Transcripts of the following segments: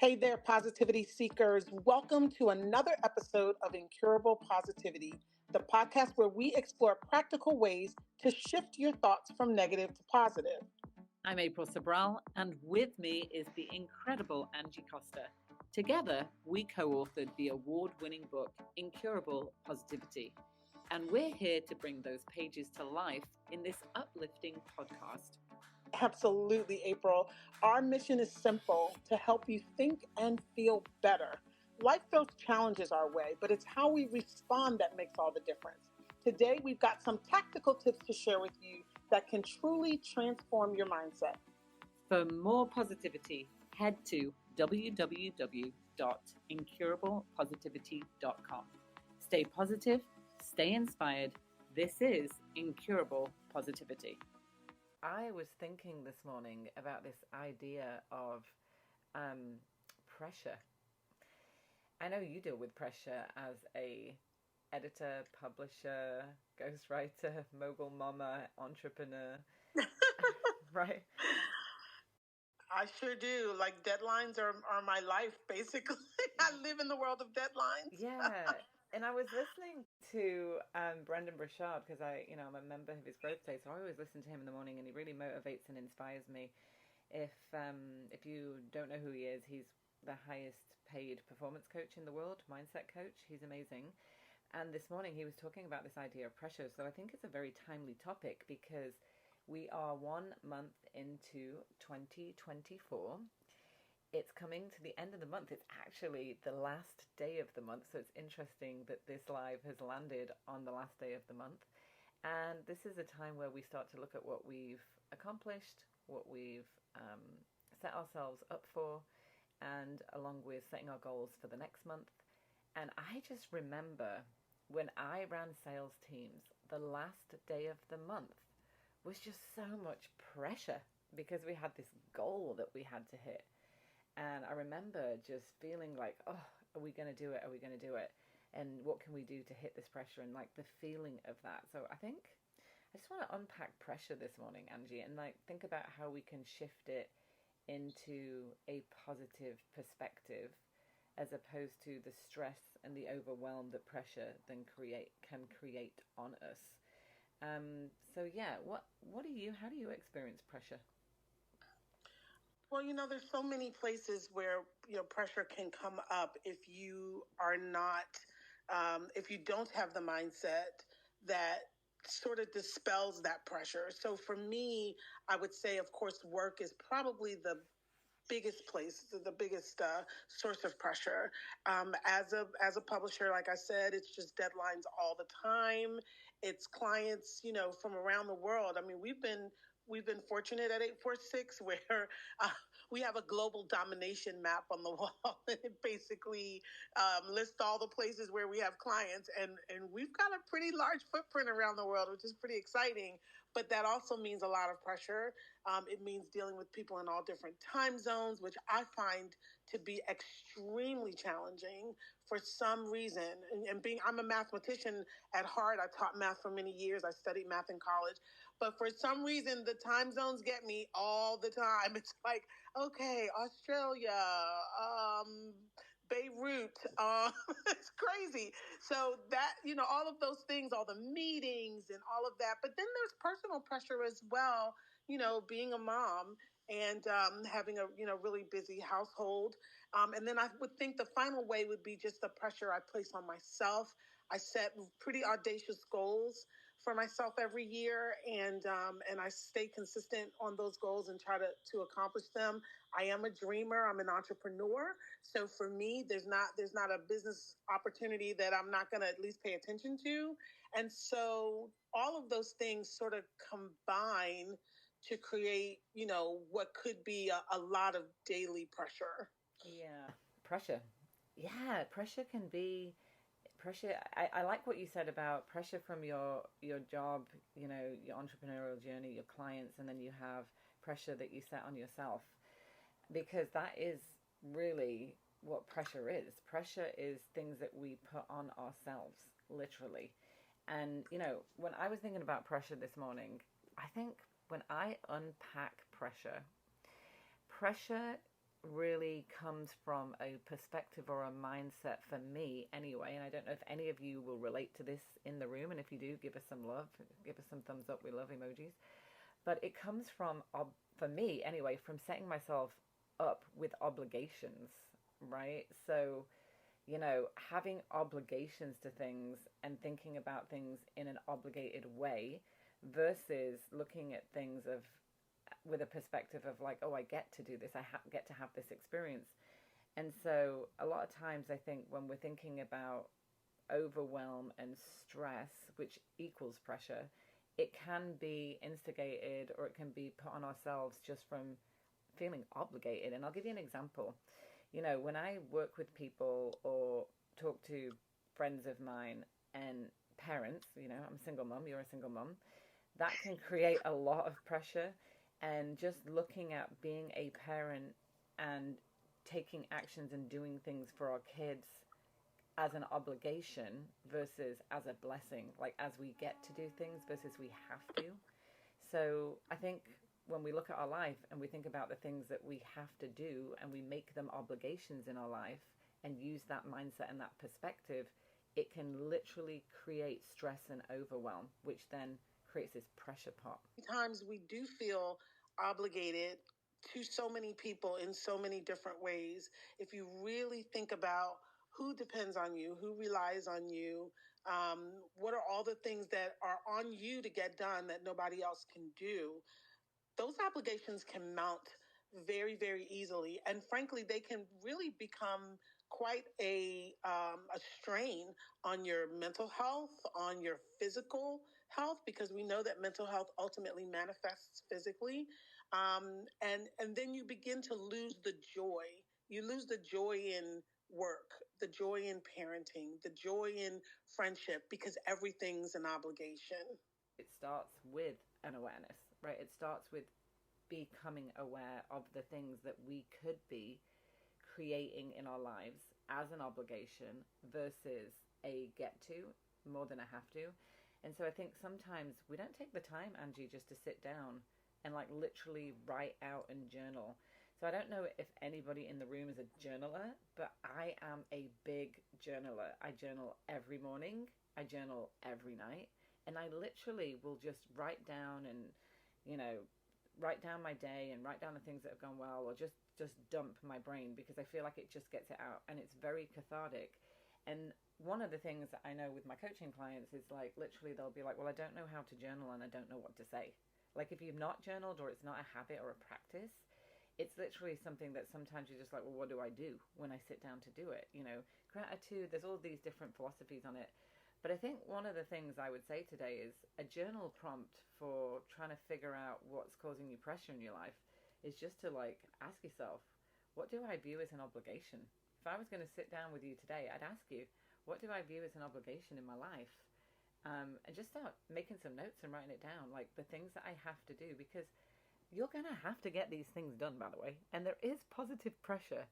Hey there, positivity seekers. Welcome to another episode of Incurable Positivity, the podcast where we explore practical ways to shift your thoughts from negative to positive. I'm April Sobral, and with me is the incredible Angee Costa. Together, we co-authored the award-winning book, Incurable Positivity. And we're here to bring those pages to life in this uplifting podcast. Absolutely, April. Our mission is simple: to help you think and feel better. Life throws challenges our way, but it's how we respond that makes all the difference. Today, we've got some tactical tips to share with you that can truly transform your mindset. For more positivity, head to www.incurablepositivity.com. Stay positive, stay inspired. This is Incurable Positivity. I was thinking this morning about this idea of pressure. I know you deal with pressure as a editor, publisher, ghostwriter, mogul mama, entrepreneur, right? I sure do. Like, deadlines are my life, basically. I live in the world of deadlines. Yeah. And I was listening to Brendan Burchard because I'm a member of his growth day, so I always listen to him in the morning, and he really motivates and inspires me. If you don't know who he is, he's the highest paid performance coach in the world, mindset coach. He's amazing. And this morning he was talking about this idea of pressure. So I think it's a very timely topic because we are 1 month into 2024. It's coming to the end of the month. It's actually the last day of the month. So it's interesting that this live has landed on the last day of the month. And this is a time where we start to look at what we've accomplished, what we've set ourselves up for, and along with setting our goals for the next month. And I just remember when I ran sales teams, the last day of the month was just so much pressure because we had this goal that we had to hit. And I remember just feeling like, oh, are we going to do it? Are we going to do it? And what can we do to hit this pressure? And like the feeling of that. So I think I just want to unpack pressure this morning, Angee, and like think about how we can shift it into a positive perspective as opposed to the stress and the overwhelm that pressure then can create on us. So yeah, how do you experience pressure? Well, there's so many places where, pressure can come up if you are not, if you don't have the mindset that sort of dispels that pressure. So for me, I would say, of course, work is probably the biggest place, the biggest source of pressure. As a publisher, like I said, it's just deadlines all the time. It's clients, from around the world. I mean, we've been fortunate at 846 where we have a global domination map on the wall, and it basically lists all the places where we have clients, and we've got a pretty large footprint around the world, which is pretty exciting. But that also means a lot of pressure. It means dealing with people in all different time zones, which I find to be extremely challenging for some reason. And I'm a mathematician at heart. I taught math for many years. I studied math in college. But for some reason, the time zones get me all the time. It's like, okay, Australia, Beirut. It's crazy. So that, all of those things, all the meetings and all of that. But then there's personal pressure as well, being a mom and having a, really busy household. And then I would think the final way would be just the pressure I place on myself. I set pretty audacious goals for myself every year, and I stay consistent on those goals and try to accomplish them. I am a dreamer. I'm an entrepreneur. So for me, there's not a business opportunity that I'm not going to at least pay attention to. And so all of those things sort of combine to create, what could be a lot of daily pressure. Yeah, pressure. Yeah, pressure can be pressure. I like what you said about pressure from your job, your entrepreneurial journey, your clients, and then you have pressure that you set on yourself, because that is really what pressure is. Pressure is things that we put on ourselves, literally. And when I was thinking about pressure this morning, I think when I unpack pressure really comes from a perspective or a mindset for me anyway, and I don't know if any of you will relate to this in the room, and if you do, give us some love, give us some thumbs up, we love emojis. But it comes from, for me anyway, from setting myself up with obligations, right? So, having obligations to things and thinking about things in an obligated way versus looking at things with a perspective of like, oh, I get to do this, I get to have this experience. And so a lot of times I think when we're thinking about overwhelm and stress, which equals pressure, it can be instigated or it can be put on ourselves just from feeling obligated. And I'll give you an example. When I work with people or talk to friends of mine and parents, I'm a single mom, you're a single mom, that can create a lot of pressure. And just looking at being a parent and taking actions and doing things for our kids as an obligation versus as a blessing, like as we get to do things versus we have to. So I think when we look at our life and we think about the things that we have to do and we make them obligations in our life and use that mindset and that perspective, it can literally create stress and overwhelm, which then creates this pressure pot. Sometimes we do feel obligated to so many people in so many different ways. If you really think about who depends on you, who relies on you, what are all the things that are on you to get done that nobody else can do, those obligations can mount very, very easily. And frankly, they can really become quite a strain on your mental health, on your physical health, because we know that mental health ultimately manifests physically. And then you begin to lose the joy. You lose the joy in work, the joy in parenting, the joy in friendship, because everything's an obligation. It starts with an awareness, right? It starts with becoming aware of the things that we could be creating in our lives as an obligation versus a get to more than a have to. And so I think sometimes we don't take the time, Angee, just to sit down and like literally write out and journal. So I don't know if anybody in the room is a journaler, but I am a big journaler. I journal every morning, I journal every night, and I literally will just write down and, you know, write down my day and write down the things that have gone well, or just dump my brain, because I feel like it just gets it out and it's very cathartic. And one of the things that I know with my coaching clients is like literally they'll be like, well, I don't know how to journal and I don't know what to say. Like if you've not journaled or it's not a habit or a practice, it's literally something that sometimes you're just like, well, what do I do when I sit down to do it? Gratitude, there's all these different philosophies on it. But I think one of the things I would say today is a journal prompt for trying to figure out what's causing you pressure in your life is just to like ask yourself, what do I view as an obligation? If I was going to sit down with you today, I'd ask you, what do I view as an obligation in my life? And just start making some notes and writing it down, like the things that I have to do, because you're going to have to get these things done, by the way. And there is positive pressure.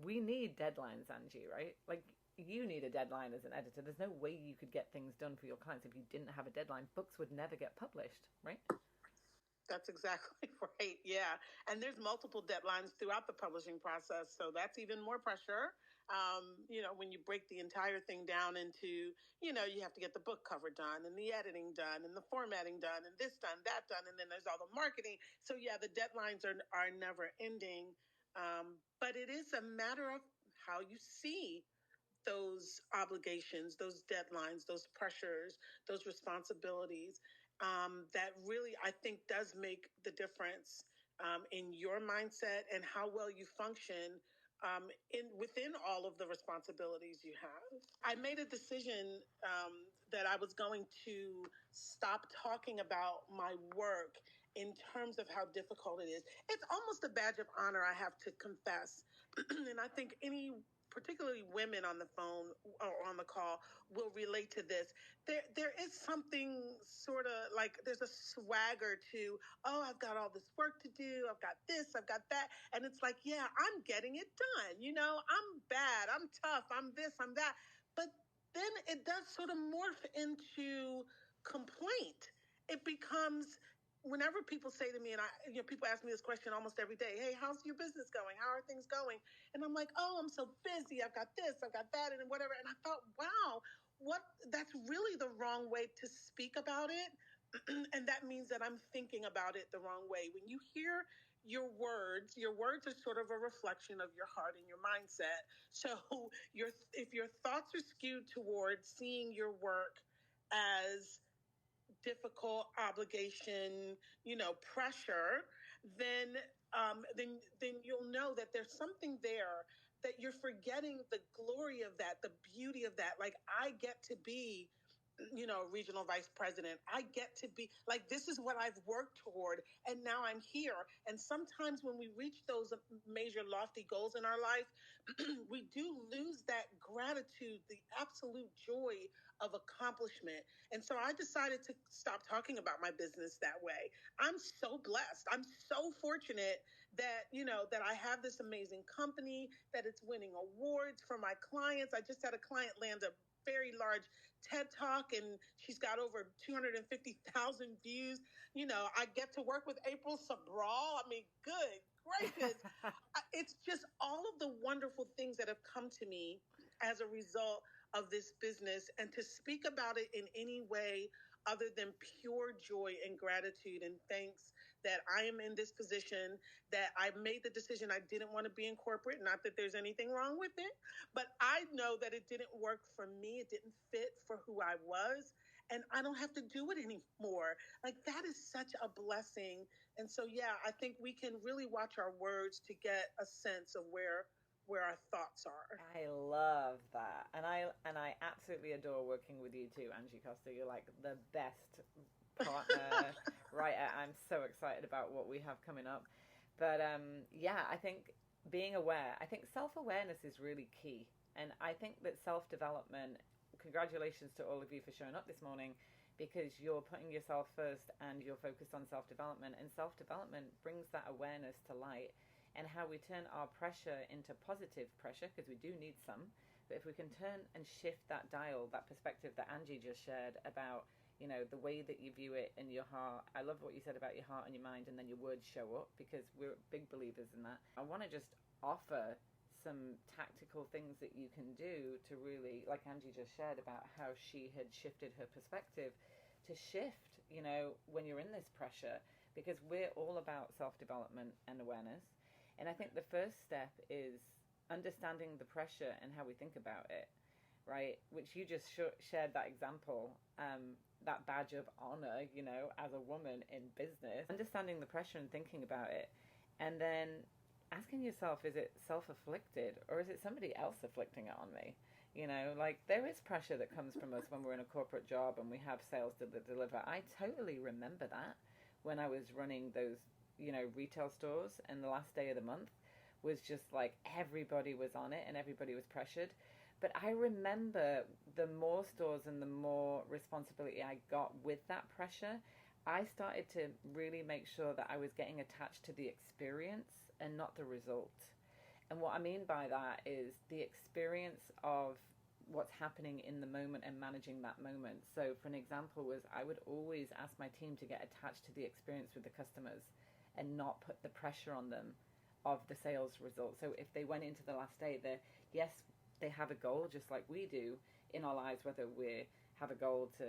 We need deadlines, Angee, right? Like you need a deadline as an editor. There's no way you could get things done for your clients if you didn't have a deadline. Books would never get published, right? That's exactly right. Yeah. And there's multiple deadlines throughout the publishing process. So that's even more pressure. When you break the entire thing down into, you have to get the book cover done and the editing done and the formatting done and this done, that done. And then there's all the marketing. So yeah, the deadlines are never ending. But it is a matter of how you see those obligations, those deadlines, those pressures, those responsibilities, that really, I think, does make the difference in your mindset and how well you function within all of the responsibilities you have. I made a decision that I was going to stop talking about my work in terms of how difficult it is. It's almost a badge of honor, I have to confess. And I think any particularly women on the phone or on the call will relate to this. There is something sort of like there's a swagger to, oh, I've got all this work to do, I've got this, I've got that, and it's like, yeah, I'm getting it done. I'm bad, I'm tough, I'm this, I'm that, but then it does sort of morph into complaint. It becomes, whenever people say to me, and people ask me this question almost every day, hey, how's your business going? How are things going? And I'm like, oh, I'm so busy. I've got this, I've got that, and whatever. And I thought, wow, that's really the wrong way to speak about it. And that means that I'm thinking about it the wrong way. When you hear your words are sort of a reflection of your heart and your mindset. So if your thoughts are skewed towards seeing your work as difficult, obligation, pressure, then you'll know that there's something there, that you're forgetting the glory of that, the beauty of that. Like, I get to be regional vice president. I get to be like, this is what I've worked toward, and now I'm here. And sometimes when we reach those major lofty goals in our life, we do lose that gratitude, the absolute joy of accomplishment. And so I decided to stop talking about my business that way. I'm so blessed. I'm so fortunate that, that I have this amazing company, that it's winning awards for my clients. I just had a client land a very large TED Talk, and she's got over 250,000 views. I get to work with April Sabral. I mean, good gracious. It's just all of the wonderful things that have come to me as a result of this business, and to speak about it in any way other than pure joy and gratitude and thanks that I am in this position, that I made the decision. I didn't want to be in corporate, not that there's anything wrong with it, but I know that it didn't work for me. It didn't fit for who I was, and I don't have to do it anymore. Like, that is such a blessing. And so, yeah, I think we can really watch our words to get a sense of where our thoughts are. I love that. And I absolutely adore working with you too, Angee Costa. You're like the best partner writer. I'm so excited about what we have coming up. But yeah, I think being aware, I think self-awareness is really key. And I think that self-development, congratulations to all of you for showing up this morning, because you're putting yourself first and you're focused on self-development. And self-development brings that awareness to light, and how we turn our pressure into positive pressure, because we do need some. But if we can turn and shift that dial, that perspective that Angee just shared about, the way that you view it in your heart. I love what you said about your heart and your mind, and then your words show up, because we're big believers in that. I want to just offer some tactical things that you can do to really, like Angee just shared about how she had shifted her perspective, to shift, when you're in this pressure, because we're all about self-development and awareness. And I think the first step is understanding the pressure and how we think about it, right? Which you just shared that example, that badge of honor, as a woman in business. Understanding the pressure and thinking about it. And then asking yourself, is it self-afflicted, or is it somebody else afflicting it on me? Like, there is pressure that comes from us when we're in a corporate job and we have sales to deliver. I totally remember that when I was running those retail stores, and the last day of the month was just like everybody was on it and everybody was pressured. But I remember the more stores and the more responsibility I got with that pressure, I started to really make sure that I was getting attached to the experience and not the result. And what I mean by that is the experience of what's happening in the moment and managing that moment. So for an example was, I would always ask my team to get attached to the experience with the customers and not put the pressure on them of the sales result. So if they went into the last day, yes, they have a goal just like we do in our lives, whether we have a goal to,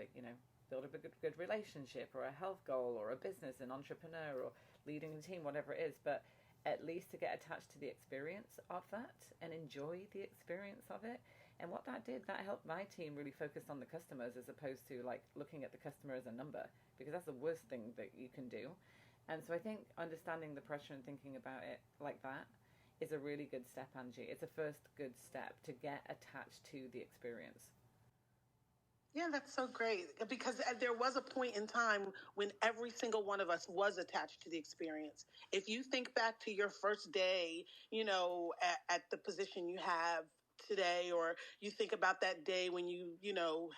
build a good relationship, or a health goal, or a business, an entrepreneur, or leading a team, whatever it is. But at least to get attached to the experience of that and enjoy the experience of it. And what that did, that helped my team really focus on the customers, as opposed to like looking at the customer as a number, because that's the worst thing that you can do. And so I think understanding the pressure and thinking about it like that is a really good step, Angee. It's a first good step to get attached to the experience. Yeah, that's so great, because there was a point in time when every single one of us was attached to the experience. If you think back to your first day, at the position you have today, or you think about that day when you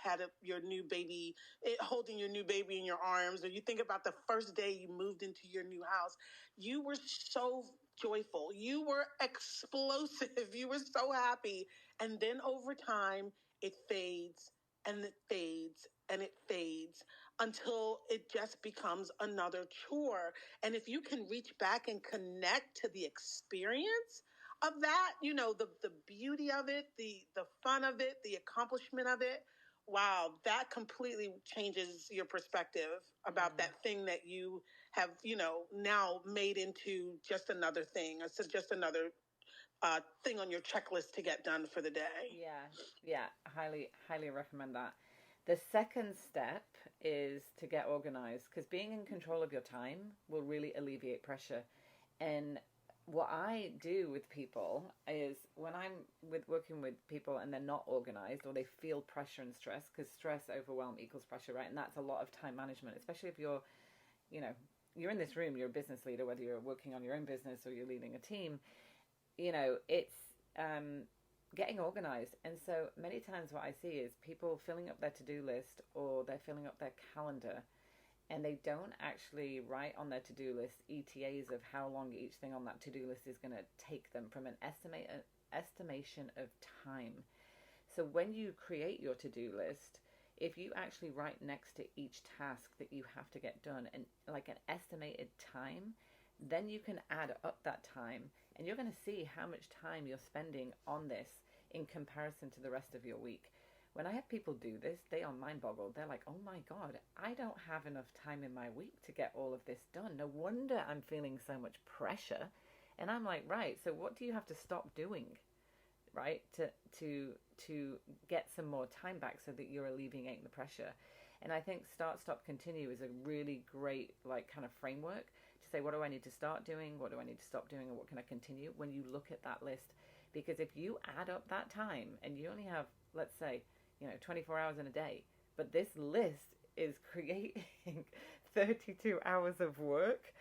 had your new baby, holding your new baby in your arms, or you think about the first day you moved into your new house, you were so joyful, you were explosive, you were so happy. And then over time, it fades and it fades and it fades. until it just becomes another chore. And if you can reach back and connect to the experience of that, the beauty of it, the fun of it, the accomplishment of it, wow, that completely changes your perspective about that thing that you have, now made into just another thing. It's just another thing on your checklist to get done for the day. Yeah, highly recommend that. The second step is to get organized, because being in control of your time will really alleviate pressure. And what I do with people is, when I'm working with people and they're not organized, or they feel pressure and stress, because stress, overwhelm equals pressure, right? And that's a lot of time management, especially if you're in this room, you're a business leader, whether you're working on your own business or you're leading a team. It's getting organized. And so many times what I see is people filling up their to-do list, or they're filling up their calendar, and they don't actually write on their to-do list ETAs of how long each thing on that to-do list is going to take them, from an estimation of time. So when you create your to-do list, if you actually write next to each task that you have to get done, and like an estimated time, then you can add up that time, and you're going to see how much time you're spending on this in comparison to the rest of your week. When I have people do this, they are mind boggled. They're like, oh my God, I don't have enough time in my week to get all of this done. No wonder I'm feeling so much pressure. And I'm like, right, so what do you have to stop doing, right, to get some more time back, so that you're alleviating the pressure? And I think start, stop, continue is a really great kind of framework to say, what do I need to start doing? What do I need to stop doing? And what can I continue when you look at that list? Because if you add up that time, and you only have, let's say, 24 hours in a day, but this list is creating 32 hours of work,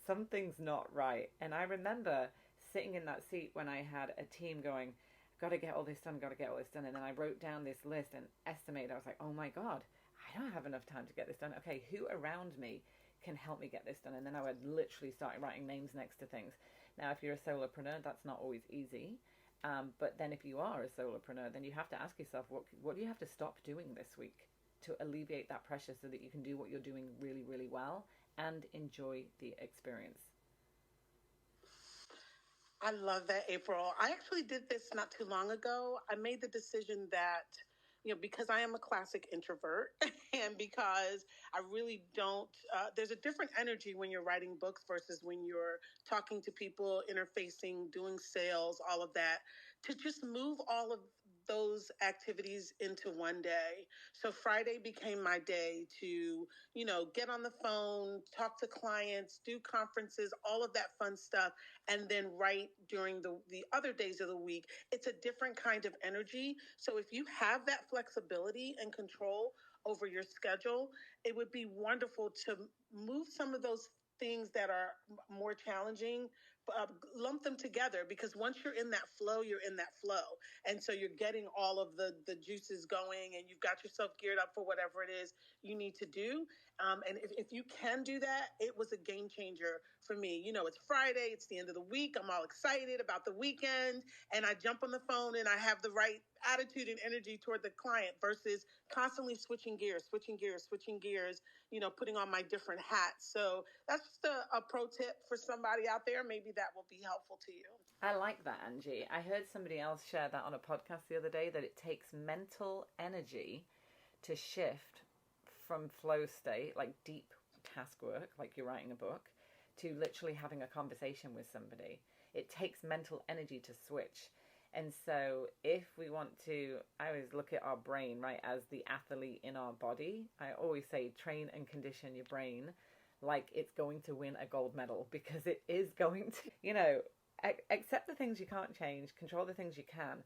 something's not right. And I remember sitting in that seat when I had a team going, got to get all this done. And then I wrote down this list and estimated. I was like, oh my God, I don't have enough time to get this done. Okay, who around me can help me get this done? And then I would literally start writing names next to things. Now, if you're a solopreneur, that's not always easy. But then if you are a solopreneur, then you have to ask yourself, what do you have to stop doing this week to alleviate that pressure, so that you can do what you're doing really, really well and enjoy the experience? I love that, April. I actually did this not too long ago. I made the decision that, because I am a classic introvert and because I really don't, there's a different energy when you're writing books versus when you're talking to people, interfacing, doing sales, all of that, to just move all of those activities into one day. So Friday became my day to, get on the phone, talk to clients, do conferences, all of that fun stuff, and then write during the other days of the week. It's a different kind of energy. So if you have that flexibility and control over your schedule, it would be wonderful to move some of those things that are more challenging, lump them together, because once you're in that flow, you're in that flow. And so you're getting all of the juices going, and you've got yourself geared up for whatever it is you need to do. And if you can do that, it was a game changer for me. It's Friday, it's the end of the week. I'm all excited about the weekend, and I jump on the phone and I have the right attitude and energy toward the client, versus constantly switching gears, putting on my different hats. So that's just a pro tip for somebody out there. Maybe that will be helpful to you. I like that, Angee. I heard somebody else share that on a podcast the other day, that it takes mental energy to shift from flow state, like deep task work, like you're writing a book, to literally having a conversation with somebody. It takes mental energy to switch. And so if we want to, I always look at our brain, right, as the athlete in our body. I always say, train and condition your brain like it's going to win a gold medal, because it is going to, accept the things you can't change, control the things you can.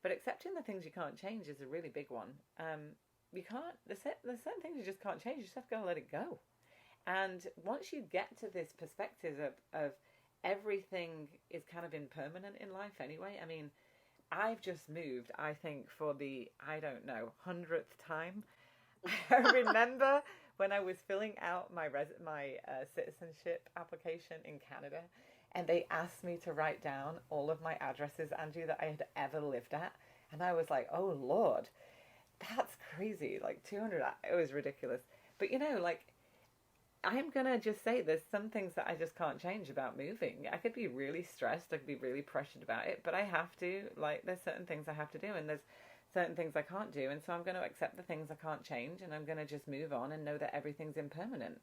But accepting the things you can't change is a really big one. You can't, there's certain things you just can't change. You just have to go and let it go. And once you get to this perspective of everything is kind of impermanent in life anyway. I mean, I've just moved, I think, for the, 100th time. I remember when I was filling out my citizenship application in Canada, and they asked me to write down all of my addresses, Angee, that I had ever lived at. And I was like, oh, Lord, that's crazy. Like 200, it was ridiculous. But like, I'm going to just say there's some things that I just can't change about moving. I could be really stressed, I could be really pressured about it, but I have to, like, there's certain things I have to do, and there's certain things I can't do, and so I'm going to accept the things I can't change, and I'm going to just move on and know that everything's impermanent.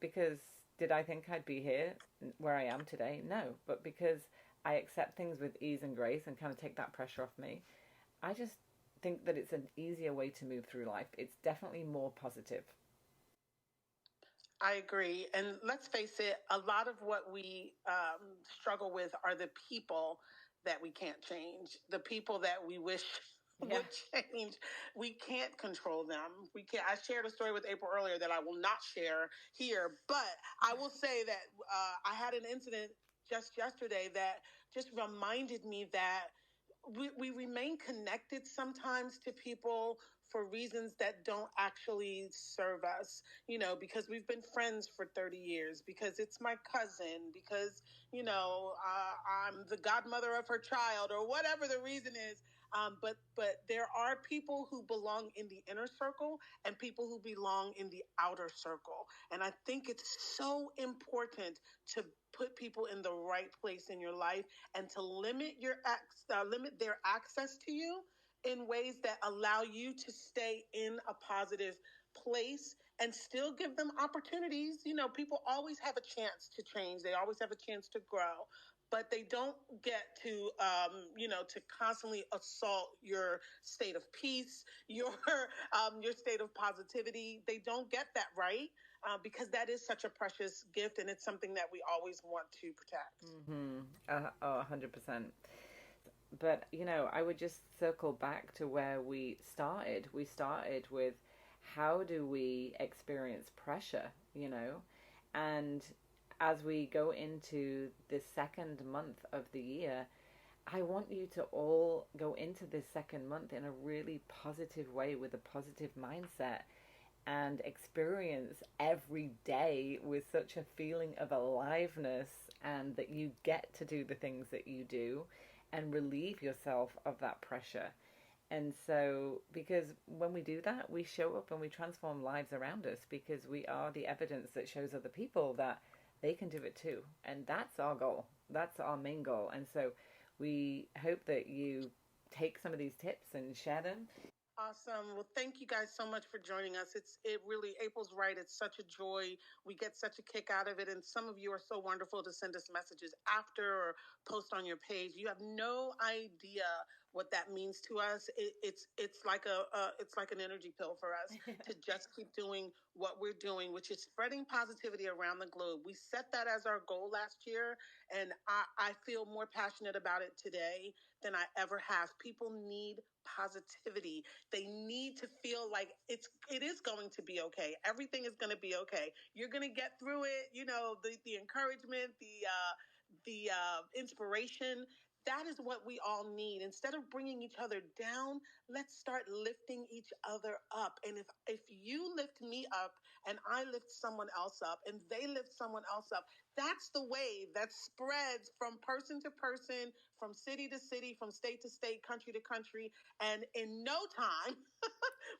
Because did I think I'd be here where I am today? No, but because I accept things with ease and grace and kind of take that pressure off me, I just think that it's an easier way to move through life. It's definitely more positive. I agree. And let's face it, a lot of what we struggle with are the people that we can't change, the people that we wish would change. We can't control them. We can't. I shared a story with April earlier that I will not share here, but I will say that I had an incident just yesterday that just reminded me that we remain connected sometimes to people for reasons that don't actually serve us, because we've been friends for 30 years, because it's my cousin, because, I'm the godmother of her child, or whatever the reason is. But there are people who belong in the inner circle and people who belong in the outer circle. And I think it's so important to put people in the right place in your life and to limit limit their access to you in ways that allow you to stay in a positive place and still give them opportunities. People always have a chance to change. They always have a chance to grow, but they don't get to constantly assault your state of peace, your state of positivity. They don't get that right. Because that is such a precious gift, and it's something that we always want to protect. 100%. But, I would just circle back to where we started. We started with, how do we experience pressure, And as we go into the second month of the year, I want you to all go into this second month in a really positive way, with a positive mindset, and experience every day with such a feeling of aliveness, and that you get to do the things that you do and relieve yourself of that pressure. And so, because when we do that, we show up and we transform lives around us, because we are the evidence that shows other people that they can do it too. And that's our goal. That's our main goal. And so we hope that you take some of these tips and share them. Awesome. Well, thank you guys so much for joining us. It really, April's right. It's such a joy. We get such a kick out of it. And some of you are so wonderful to send us messages after or post on your page. You have no idea what that means to us. It's like it's like an energy pill for us to just keep doing what we're doing, which is spreading positivity around the globe. We set that as our goal last year, and I feel more passionate about it today than I ever have. People need positivity. They need to feel like it is going to be okay. Everything is going to be okay. You're going to get through it. The encouragement, the inspiration. That is what we all need. Instead of bringing each other down, let's start lifting each other up. And if you lift me up and I lift someone else up and they lift someone else up, that's the wave that spreads from person to person, from city to city, from state to state, country to country. And in no time,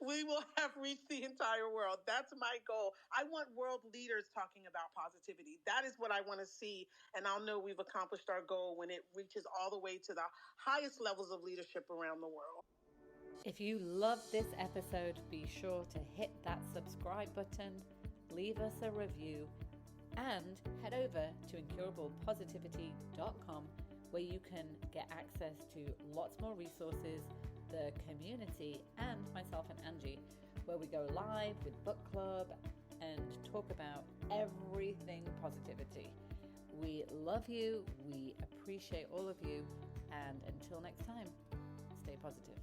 we will have reached the entire world. That's my goal. I want world leaders talking about positivity. That is what I want to see. And I'll know we've accomplished our goal when it reaches all the way to the highest levels of leadership around the world. If you love this episode, be sure to hit that subscribe button, leave us a review, and head over to incurablepositivity.com, where you can get access to lots more resources, the community, and myself and Angee, where we go live with book club and talk about everything positivity. We love you, we appreciate all of you, and until next time, stay positive.